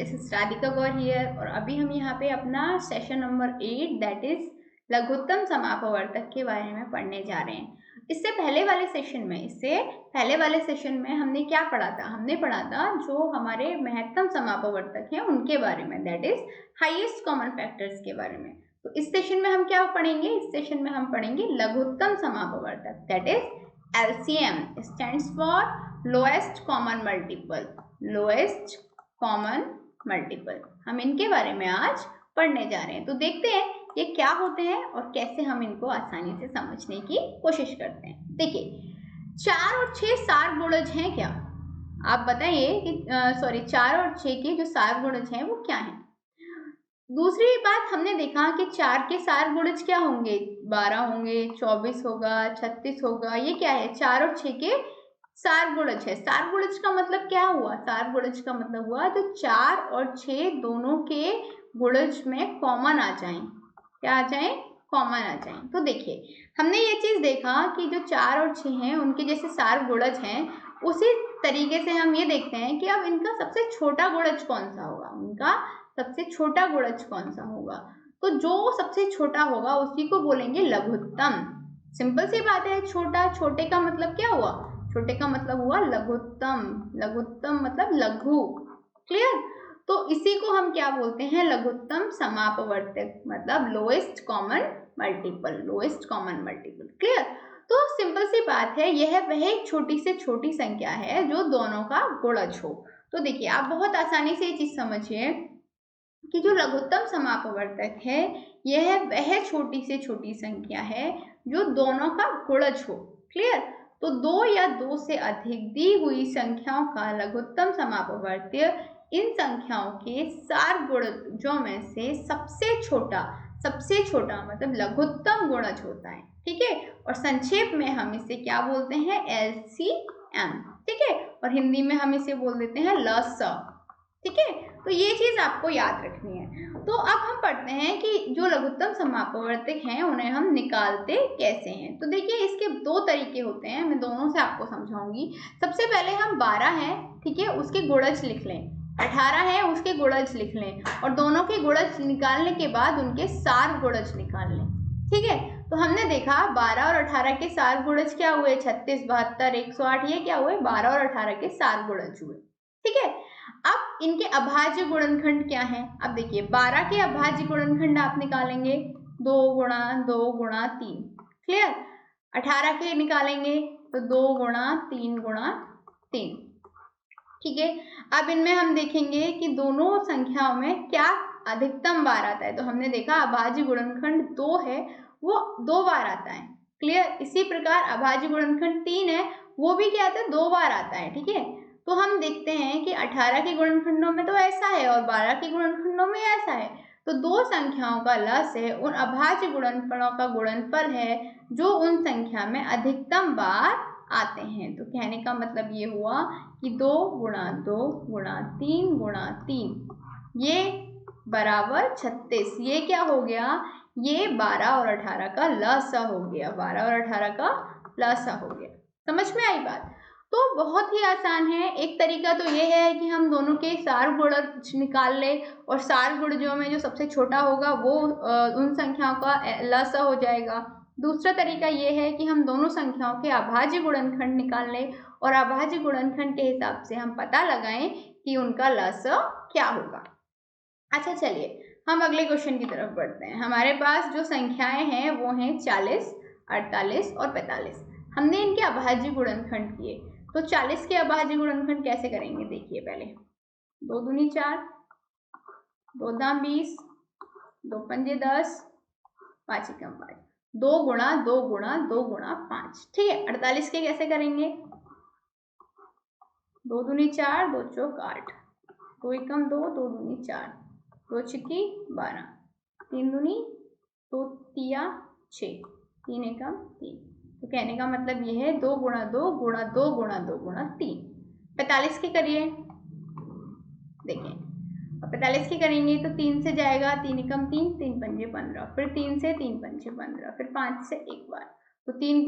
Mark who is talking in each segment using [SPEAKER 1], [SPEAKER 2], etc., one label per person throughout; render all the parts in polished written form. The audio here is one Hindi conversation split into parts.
[SPEAKER 1] This is Radhika Gaur here और अभी हम यहाँ पे अपना सेशन नंबर 8 दैट इज लघुत्तम समापवर्तक के बारे में पढ़ने जा रहे हैं। इससे पहले वाले सेशन में हमने क्या पढ़ा था? हमने पढ़ा था जो हमारे महत्तम समापवर्तक हैं उनके बारे में, that is highest common factors के बारे में। तो इस सेशन में हम क्या पढ़ेंगे? इस सेशन में हम पढ़ेंगे लघुत्तम समापवर्तक, that is LCM stands for lowest common multiple, lowest common multiple। हम इनके बारे में आज पढ़ने जा रहे हैं। तो देखते हैं ये क्या होते हैं और कैसे हम इनको आसानी से समझने की कोशिश करते हैं। देखिए 4 और 6 सार गुणज हैं क्या? आप बताइए कि 4 और 6 के जो सार गुणज हैं वो क्या हैं? दूसरी बात हमने देखा कि 4 के सार गुणज क्या होंगे? 12 होंगे, 24 होगा, 36 होगा। ये क्या है? 4 और 6 के सार गुणज है। सार गुणज का मतलब क्या हुआ? सार गुणज का मतलब हुआ जो 4 और 6 दोनों के गुणज में कॉमन आ जाएं। क्या आ जाएं? कॉमन आ जाएं। तो देखिए हमने ये चीज देखा कि जो 4 और 6 हैं उनके जैसे सार गुणज हैं, उसी तरीके से हम ये देखते हैं कि अब इनका सबसे छोटा गुणज कौन सा होगा? उनका सबसे छोटा गुणज कौन सा होगा? तो जो सबसे छोटा होगा उसी को बोलेंगे लघुत्तम। सिंपल सी बात है, छोटा, छोटे का मतलब क्या हुआ? छोटे का मतलब हुआ लघुत्तम। लघुत्तम मतलब लघु। क्लियर? तो इसी को हम क्या बोलते हैं? लघुत्तम समापवर्तक, मतलब lowest common multiple, lowest common multiple. Clear? तो सिंपल सी बात है, यह वह एक छोटी से छोटी संख्या है जो दोनों का गुणज हो। तो देखिए आप बहुत आसानी से ये चीज समझिए कि जो लघुत्तम समापवर्तक है यह वह छोटी से छोटी संख्या है जो दोनों का गुणज हो। क्लियर? तो 2 या 2 से अधिक दी हुई संख्याओं का लघुत्तम समापवर्त्य इन संख्याओं के सार गुणजों में से सबसे छोटा मतलब लघुत्तम गुणज होता है। ठीक है? और संक्षेप में हम इसे क्या बोलते हैं? LCM। ठीक है? और हिंदी में हम इसे बोल देते हैं लस। ठीक है? तो ये चीज आपको याद रखनी है। तो अब हम पढ़ते हैं कि जो लघुत्तम समापवर्तक हैं उन्हें हम निकालते कैसे हैं। तो देखिए इसके 2 तरीके होते हैं, मैं दोनों से आपको समझाऊंगी। सबसे पहले हम 12 है, ठीक है, उसके गुणज लिख लें। 18 है उसके गुणज लिख लें और दोनों के गुणज निकालने के बाद उनके सार गुणज निकाल लें। ठीक है? तो हमने देखा 12 और 18 के सार गुणज क्या हुए? 36, 72, 108। ये क्या हुए? 12 और 18 के सार गुणज हुए। ठीक है? अब इनके अभाज्य गुणनखंड क्या है? अब देखिए 12 के अभाज्य गुणनखंड आप निकालेंगे 2 गुणा 2 गुणा 3। क्लियर? 18 के निकालेंगे तो 2 गुणा 3 गुणा 3। ठीक है? अब इनमें हम देखेंगे कि दोनों संख्याओं में क्या अधिकतम बार आता है। तो हमने देखा अभाज्य गुणनखंड 2 है वो 2 बार आता है। क्लियर? इसी प्रकार अभाज्य गुणनखंड 3 है वो भी क्या आता है? 2 बार आता है। ठीक है? तो हम देखते हैं कि 18 के गुणनखंडों में तो ऐसा है और 12 के गुणनखंडों में ऐसा है। तो 2 संख्याओं का लस है उन अभाज्य गुणनफलों का गुणनफल है जो उन संख्या में अधिकतम बार आते हैं। तो कहने का मतलब ये हुआ कि 2 गुणा 2 गुणा 3 गुणा 3 ये बराबर 36। ये क्या हो गया? ये 12 और 18 का लसा हो गया। 12 और 18 का लसा हो गया। समझ में आई बात? तो बहुत ही आसान है। एक तरीका तो ये है कि हम दोनों के सार गुणज निकाल ले और सार गुणजों में जो सबसे छोटा होगा वो उन संख्याओं का लसा हो जाएगा। दूसरा तरीका ये है कि हम दोनों संख्याओं के अभाज्य गुणनखंड निकाल लें और अभाज्य गुणनखंड के हिसाब से हम पता लगाएं कि उनका लसा क्या होगा। अच्छा चलिए हम अगले क्वेश्चन की तरफ बढ़ते हैं। हमारे पास जो संख्याएं हैं वो हैं 40, 48 और 45। हमने इनके अभाज्य गुणनखंड किए। तो 40 के अभाज्य गुणनखंड कैसे करेंगे? देखिए पहले 2 दूनी 4, 2 दाम 20, 2 पंजे 10, 5 एकम 5, 2 गुणा 2 गुणा 2 गुणा 5। ठीक है? 48 के कैसे करेंगे? 2 दूनी 4, 2 चौक 8, 2 एकम 2, 2 दूनी 4, 2 छिक्की 12, 3 दूनी 2 तिया 6, 3 एकम 3। तो कहने का मतलब ये है 2 गुणा 2 गुणा 2 गुणा 2 गुणा 3। 45 के करिए। देखिए 45 के करेंगे तो 3 से जाएगा, 3 एकम 3, 3 पंजे 15, फिर 3 से 3 पंजे 15, फिर 5 से एक बार, तो 3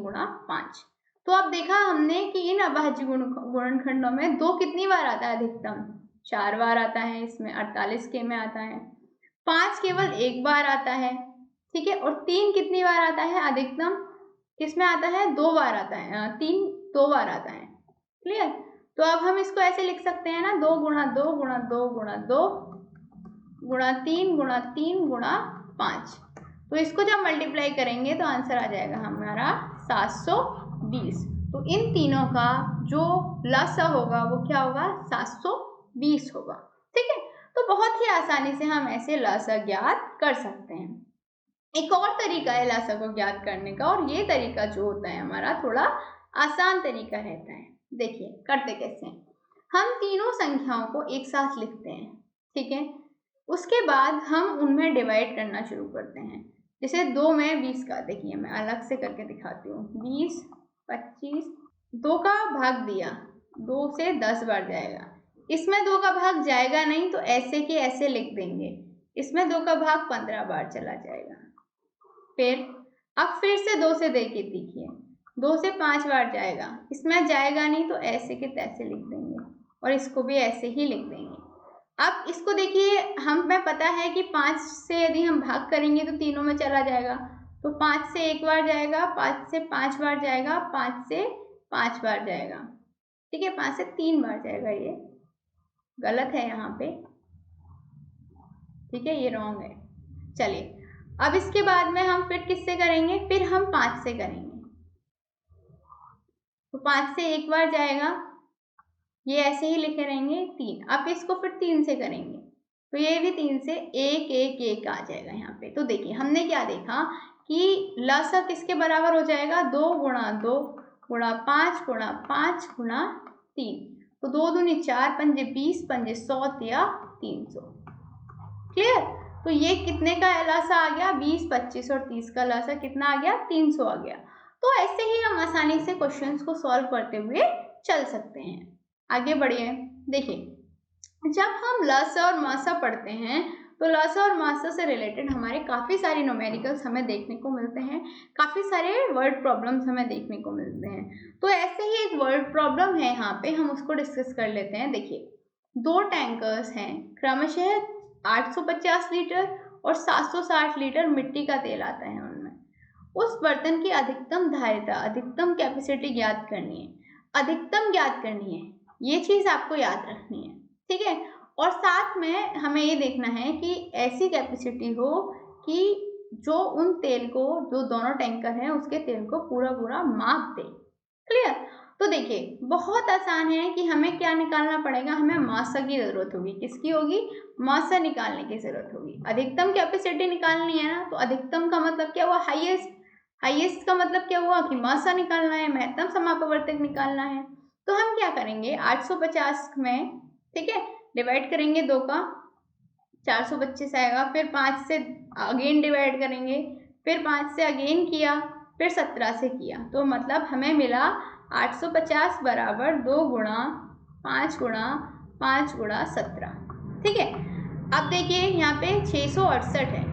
[SPEAKER 1] गुणा 5। तो अब देखा हमने कि इन अभाज्य गुणनखंडों में 2 कितनी बार आता है अधिकतम? 4 बार आता है, इसमें 48K में आता है। 5 केवल 1 बार आता है, ठीक है। और 3 कितनी बार आता है अधिकतम, किसमें आता है, 2 बार आता है, 3 2 बार आता है, क्लियर। तो अब हम इसको ऐसे लिख सकते हैं ना, 2 गुणा 2 गुणा 2 गुणा 2 गुणा 3 गुणा 3 गुणा 5। तो इसको जब मल्टीप्लाई करेंगे तो आंसर आ जाएगा हमारा 720। तो इन तीनों का जो लसा होगा वो क्या होगा, 720 होगा, ठीक है। तो बहुत ही आसानी से हम ऐसे लसा ज्ञात कर सकते हैं। एक और तरीका है लसा को ज्ञात करने का, और ये तरीका जो होता है हमारा थोड़ा आसान तरीका रहता है। देखिए करते कैसे हैं, हम तीनों संख्याओं को एक साथ लिखते हैं, ठीक है। उसके बाद हम उनमें डिवाइड करना शुरू करते हैं। जैसे 2 में 20 का, देखिए मैं अलग से करके दिखाती हूँ। 20 25, 2 का भाग दिया, 2 से 10 बार जाएगा। इसमें 2 का भाग जाएगा नहीं तो ऐसे के ऐसे लिख देंगे। इसमें 2 का भाग 15 बार चला जाएगा। फिर अब फिर से 2 से देके देखिए, 2 से 5 बार जाएगा, इसमें जाएगा नहीं तो ऐसे के तैसे लिख देंगे, और इसको भी ऐसे ही लिख देंगे। अब इसको देखिए, हमें पता है कि 5 से यदि हम भाग करेंगे तो तीनों में चला जाएगा, तो 5 से 1 बार जाएगा, 5 से 5 बार जाएगा, 5 से 5 बार जाएगा, ठीक है। 5 से 3 बार जाएगा, ये गलत है यहाँ पे, ठीक है, ये रॉन्ग है। चलिए अब इसके बाद में हम फिर किससे करेंगे, फिर हम 5 से करेंगे। तो 5 से 1 बार जाएगा, ये ऐसे ही लिखे रहेंगे 3। अब इसको फिर 3 से करेंगे तो ये भी 3 से 1 1 1 आ जाएगा यहाँ पे। तो देखिए हमने क्या देखा कि लसा किसके बराबर हो जाएगा, 2 गुणा 2 गुणा 5 गुणा 5 गुणा 3। तो 2 दूनी 4, 5 20, 5 100 या 300, क्लियर। तो ये कितने का लसा आ गया, 20 25 और 30 का लसा कितना आ गया, 300 आ गया। तो ऐसे ही हम आसानी से क्वेश्चंस को सॉल्व करते हुए चल सकते हैं। आगे बढ़िए, देखिए जब हम लसा और मासा पढ़ते हैं तो लसा और मासा से रिलेटेड हमारे काफ़ी सारे न्यूमेरिकल्स हमें देखने को मिलते हैं, काफ़ी सारे वर्ड प्रॉब्लम्स हमें देखने को मिलते हैं। तो ऐसे ही एक वर्ड प्रॉब्लम है यहाँ पे, हम उसको डिस्कस कर लेते हैं। देखिए 2 टैंकर्स हैं, क्रमशः 850 लीटर और 760 लीटर मिट्टी का तेल आता है उनमें। उस बर्तन की अधिकतम धारिता, अधिकतम कैपेसिटी ज्ञात करनी है, अधिकतम ज्ञात करनी है, ये चीज़ आपको याद रखनी है, ठीक है। और साथ में हमें ये देखना है कि ऐसी कैपेसिटी हो कि जो उन तेल को, जो दोनों टैंकर हैं उसके तेल को पूरा पूरा माप दे, क्लियर। तो देखिए बहुत आसान है कि हमें क्या निकालना पड़ेगा, हमें मासा की ज़रूरत होगी। किसकी होगी, मासा निकालने की ज़रूरत होगी। अधिकतम कैपेसिटी निकालनी है ना, तो अधिकतम का मतलब क्या हुआ, हाईएस्ट। हाईएस्ट का मतलब क्या हुआ कि मासा निकालना है, महत्तम समापवर्तक निकालना है। तो हम क्या करेंगे, 850 में, ठीक है, डिवाइड करेंगे 2 का, 425 आएगा। फिर 5 से अगेन डिवाइड करेंगे, फिर 5 से अगेन किया, फिर 17 से किया, तो मतलब हमें मिला 850 बराबर 2 गुणा 5 गुणा 5 गुणा 17, ठीक है। अब देखिए यहाँ पे 668 है,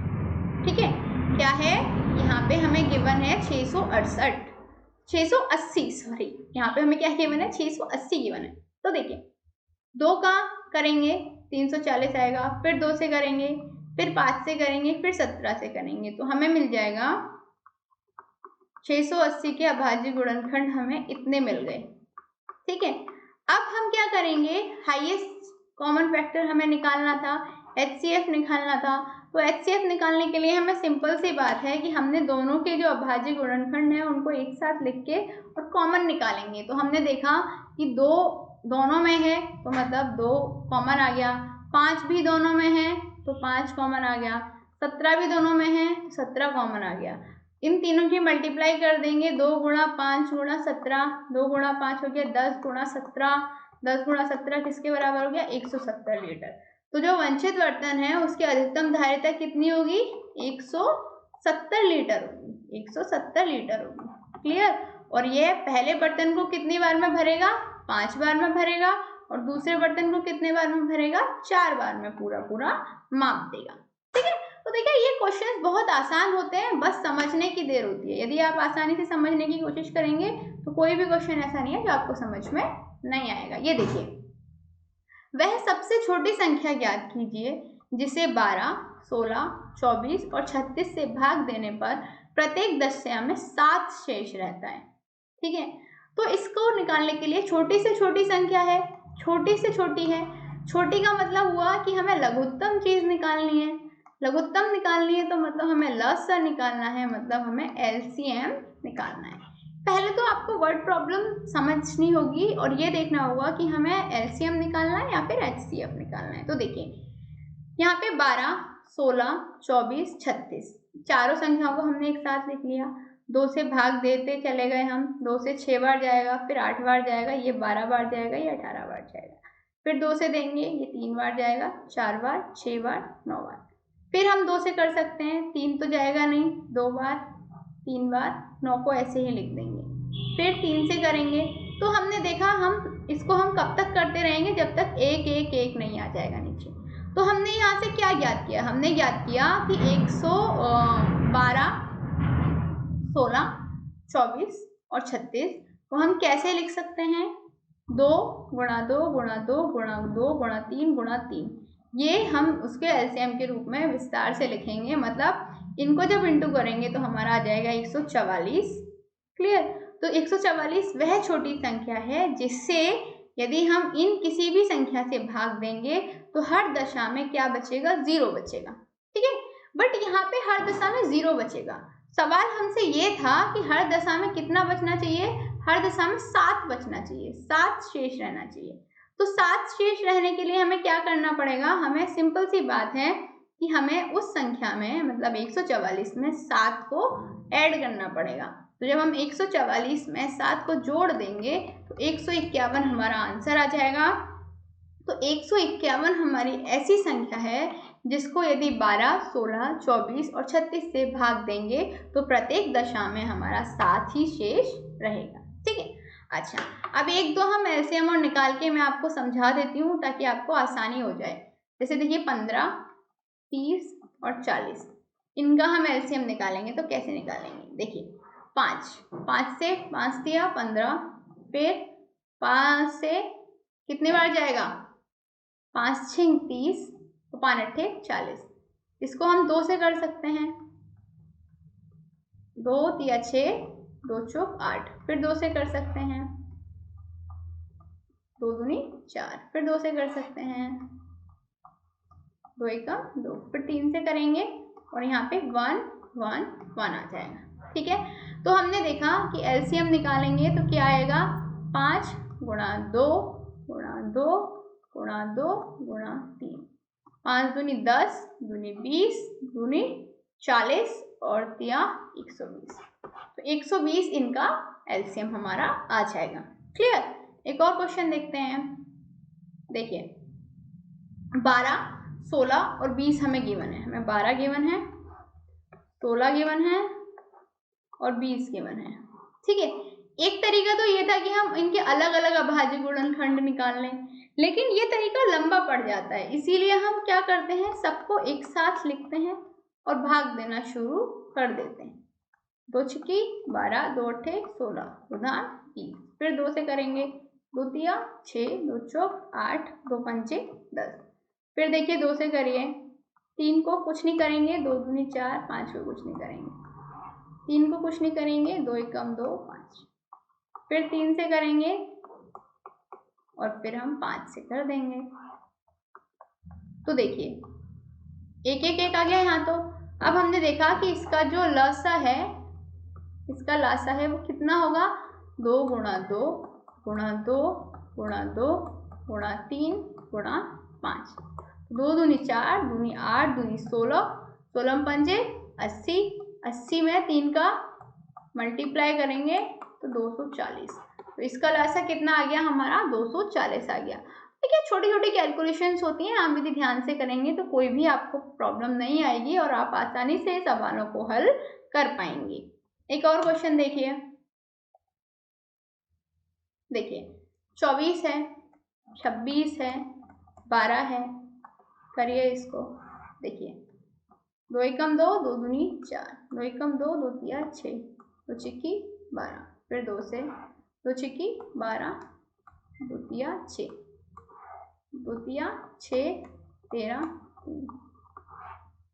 [SPEAKER 1] ठीक है। क्या है यहाँ पे हमें गिवन है 668, 680 सॉरी, यहाँ पे हमें क्या गिवन है, 680 गिवन है। तो देखिए 2 का करेंगे 340 आएगा, फिर 2 से करेंगे, फिर 5 से करेंगे, फिर 17 से करेंगे, तो हमें मिल जाएगा 680 के अभाज्य गुणनखंड हमें इतने मिल गए, ठीक है। अब हम क्या करेंगे, हाईएस्ट कॉमन फैक्टर हमें निकालना था, HCF निकालना था। तो HCF निकालने के लिए हमें सिंपल सी बात है कि हमने दोनों के जो अभाज्य गुणनखंड है उनको एक साथ लिख के और कॉमन निकालेंगे। तो हमने देखा कि 2 दोनों में है तो मतलब 2 कॉमन आ गया, 5 भी दोनों में है तो 5 कॉमन आ गया, 17 भी दोनों में है तो 17 कॉमन आ गया। इन तीनों की मल्टीप्लाई कर देंगे, 2 गुणा 5 गुणा 17, 2 गुणा 5 हो गया 10 गुणा 17, 10 गुणा 17 किसके बराबर हो गया, 170 लीटर। तो जो वंचित बर्तन है उसकी अधिकतम धारिता कितनी होगी, 170 लीटर होगी, 170 लीटर होगी, क्लियर। और ये पहले बर्तन को कितनी बार में भरेगा, 5 बार में भरेगा, और दूसरे बर्तन को कितने बार में भरेगा, 4 बार में पूरा पूरा माप देगा, ठीक है। तो देखिए ये क्वेश्चंस बहुत आसान होते हैं, बस समझने की देर होती है। यदि आप आसानी से समझने की कोशिश करेंगे तो कोई भी क्वेश्चन ऐसा नहीं है जो आपको समझ में नहीं आएगा। ये देखिए वह सबसे छोटी संख्या ज्ञात कीजिए जिसे 12, 16, 24 और 36 से भाग देने पर प्रत्येक दशा में 7 शेष रहता है। ठीक है, तो इसको निकालने के लिए छोटी से छोटी संख्या है, छोटी से छोटी है, छोटी का मतलब हुआ कि हमें लघुत्तम चीज निकालनी है, लघुत्तम निकालनी है तो मतलब हमें लसा निकालना है, मतलब हमें एलसीएम निकालना है। पहले तो आपको वर्ड प्रॉब्लम समझनी होगी और ये देखना होगा कि हमें एलसीएम निकालना है या फिर एचसीएफ निकालना है। तो देखिए यहाँ पे 12, 16, 24, 36 चारों संख्याओं को हमने एक साथ लिख लिया। 2 से भाग देते चले गए हम, 2 से 6 बार जाएगा, फिर 8 बार जाएगा, ये 12 बार जाएगा, ये 18 बार जाएगा, फिर 2 से देंगे, ये 3 बार जाएगा, 4 बार, 6 बार, 9 बार। फिर हम 2 से कर सकते हैं, 3 तो जाएगा नहीं, 2 बार, 3 बार, 9 को ऐसे ही लिख देंगे। फिर 3 से करेंगे, तो हमने देखा हम इसको हम कब तक करते रहेंगे, जब तक 1 1 1 नहीं आ जाएगा नीचे। तो हमने यहाँ से क्या ज्ञात किया, हमने ज्ञात किया कि 112, 16, 24 और 36 को हम कैसे लिख सकते हैं, 2 गुणा 2 गुणा 2 गुणा 2 गुणा 3 गुणा 3, ये हम उसके एलसीएम के रूप में विस्तार से लिखेंगे। मतलब इनको जब इंटू करेंगे तो हमारा आ जाएगा 144। क्लियर, तो 144 वह छोटी संख्या है जिससे यदि हम इन किसी भी संख्या से भाग देंगे तो हर दशा में क्या बचेगा, 0 बचेगा। ठीक है, बट यहाँ पे हर दशा में 0 बचेगा। सवाल हमसे ये था कि हर दशा में कितना बचना चाहिए, हर दशा में 7 बचना चाहिए, 7 शेष रहना चाहिए। तो 7 शेष रहने के लिए हमें क्या करना पड़ेगा, हमें सिंपल सी बात है कि हमें उस संख्या में मतलब 144 में 7 को ऐड करना पड़ेगा। तो जब हम 144 में 7 को जोड़ देंगे तो 151 हमारा आंसर आ जाएगा। तो 151 हमारी ऐसी संख्या है जिसको यदि 12, 16, 24 और 36 से भाग देंगे तो प्रत्येक दशा में हमारा 7 ही शेष रहेगा। ठीक है, अच्छा अब एक दो हम एलसीएम और निकाल के मैं आपको समझा देती हूँ ताकि आपको आसानी हो जाए। जैसे देखिए 15, 30 और 40, इनका हम एलसीएम निकालेंगे तो कैसे निकालेंगे, देखिए 5 से 5 दिया 15, फिर 5 से कितने बार जाएगा, 5 6 30, तो 5 8 40, इसको हम 2 से कर सकते हैं, 2 तिया 6, 2 चौक 8, फिर 2 से कर सकते हैं, 2 दूनी 4, फिर 2 से कर सकते हैं, 2 एकम 2, फिर 3 से करेंगे और यहाँ पे 1 1 1 आ जाएगा। ठीक है, तो हमने देखा कि एलसीएम निकालेंगे तो क्या आएगा, 5 गुणा 2 गुणा 2 गुणा 2 गुणा 3, 5 दूनी 10, दूनी 20, दूनी 40 और तिया 120, तो 120 इनका एलसीएम हमारा आ जाएगा। क्लियर, एक और क्वेश्चन देखते हैं। देखिए 12, 16 और 20 हमें गिवन है, हमें 12 गिवन है, 16 गिवन है और 20 गिवन है। ठीक है, एक तरीका तो ये था कि हम इनके अलग अलग अभाज्य गुणनखंड निकाल लें, लेकिन ये तरीका लंबा पड़ जाता है, इसीलिए हम क्या करते हैं, सबको एक साथ लिखते हैं और भाग देना शुरू कर देते हैं। 2 छिक्की 12, 2 अट्ठे 16, उदाहरण 30, फिर 2 से करेंगे, 2 तिया 6, 2 चौक 8, 2 पंचे 10, फिर देखिए 2 से करिए, 3 को कुछ नहीं करेंगे, 2 दूनी 4, 5 को कुछ नहीं करेंगे, 3 को कुछ नहीं करेंगे, 2 एकम 2 5, फिर 3 से करेंगे और फिर हम 5 से कर देंगे। तो देखिए 1 1 1 आ गया यहाँ। तो अब हमने देखा कि इसका जो लसा है, इसका लासा है वो कितना होगा, 2 गुणा 2 गुणा 2 गुणा 2 गुणा 3 गुणा 5, 2 दूनी 4, दूनी 8, दूनी 16, 16 पंजे 80, 80 में 3 का मल्टीप्लाई करेंगे तो 240, तो इसका लासा कितना आ गया हमारा, 240 आ गया। ठीक है, छोटी छोटी कैलकुलेशंस होती हैं, आप यदि ध्यान से करेंगे तो कोई भी आपको प्रॉब्लम नहीं आएगी और आप आसानी से सवालों को हल कर पाएंगे। एक और क्वेश्चन देखिए, देखिए 24 है, 26 है, 12 है, करिए इसको, देखिए 2 एकम 2, 2 दूनी 4, 2 एकम 2, 2 तिया 6, 2 छिक्की 12, फिर 2 से, 2 छिक्की 12, 2 तिया 6, 2 तिया 6, 13,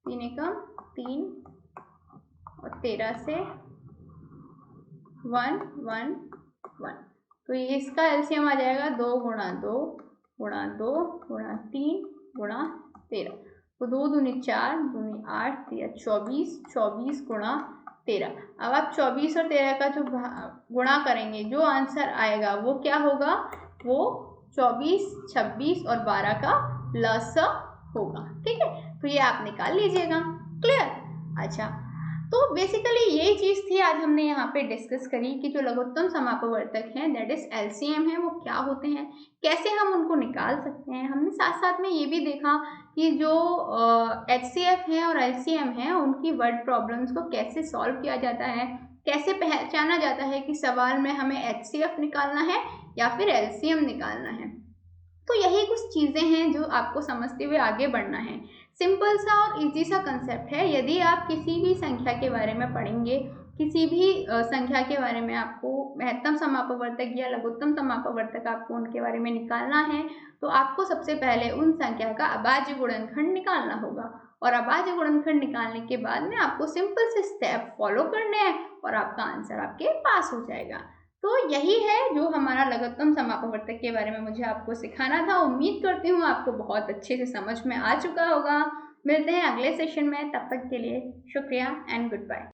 [SPEAKER 1] 3 एकम 3 और 13 से 1, 1, 1। तो ये इसका एलसीएम आ जाएगा 2 गुणा 2 गुणा 2 गुणा 3 गुणा 13। तो 2 दूनी 4, दूनी 8, 24, 24 गुणा 13। अब आप 24 और 13 का जो गुणा करेंगे, जो आंसर आएगा वो क्या होगा, वो 24, 26 और 12 का लसा होगा। ठीक है, तो ये आप निकाल लीजिएगा। क्लियर? अच्छा, तो बेसिकली यही चीज़ थी आज हमने यहाँ पे डिस्कस करी कि जो लघुत्तम समापवर्तक हैं दैट इज एलसीएम है, वो क्या होते हैं, कैसे हम उनको निकाल सकते हैं। हमने साथ साथ में ये भी देखा कि जो एचसीएफ है और एलसीएम है उनकी वर्ड प्रॉब्लम्स को कैसे सॉल्व किया जाता है, कैसे पहचाना जाता है कि सवाल में हमें एचसीएफ निकालना है या फिर एलसीएम निकालना है। तो यही कुछ चीज़ें हैं जो आपको समझते हुए आगे बढ़ना है। सिंपल सा और इजी सा कंसेप्ट है। यदि आप किसी भी संख्या के बारे में पढ़ेंगे, किसी भी संख्या के बारे में आपको महत्तम समापवर्तक या लघुत्तम समापवर्तक आपको उनके बारे में निकालना है, तो आपको सबसे पहले उन संख्या का अभाज्य गुणनखंड निकालना होगा। और अभाज्य गुणनखंड निकालने के बाद में आपको सिंपल से स्टेप फॉलो करने हैं और आपका आंसर आपके पास हो जाएगा। तो यही है जो हमारा लघुत्तम समापवर्तक के बारे में मुझे आपको सिखाना था। उम्मीद करती हूँ आपको बहुत अच्छे से समझ में आ चुका होगा। मिलते हैं अगले सेशन में, तब तक के लिए शुक्रिया एंड गुड बाय।